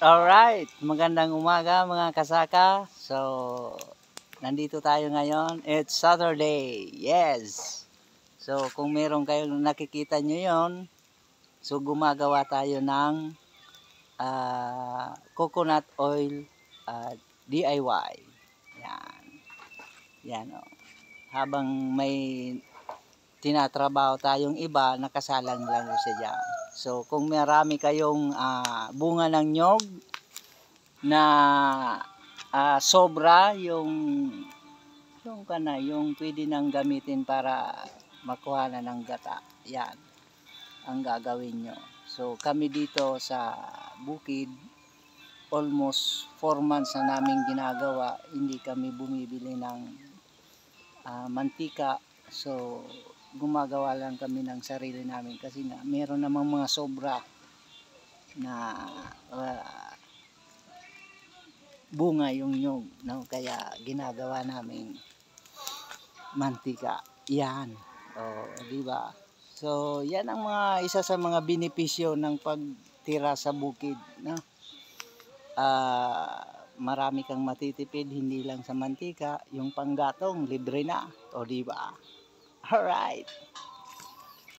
Alright, magandang umaga mga kasaka. So, nandito tayo ngayon. It's Saturday. Yes. So, kung meron kayong nakikita nyo yon, so gumagawa tayo ng coconut oil DIY. Yan. Yan o. Habang may tinatrabaho tayong iba, nakasalang lang siya dyan. So, kung marami kayong bunga ng nyog na sobra, yung pwede nang gamitin para makuha na ng gata. Yan ang gagawin nyo. So, kami dito sa bukid, almost 4 months na namin ginagawa. Hindi kami bumibili ng mantika. So, gumagawa lang kami ng sarili namin kasi nga meron namang mga sobra na bunga yung nyog, no? Kaya ginagawa namin mantika. Yan. Di ba? So, yan ang isa sa mga benepisyo ng pagtira sa bukid, no? Marami kang matitipid, hindi lang sa mantika, yung panggatong libre na. O di ba? Alright.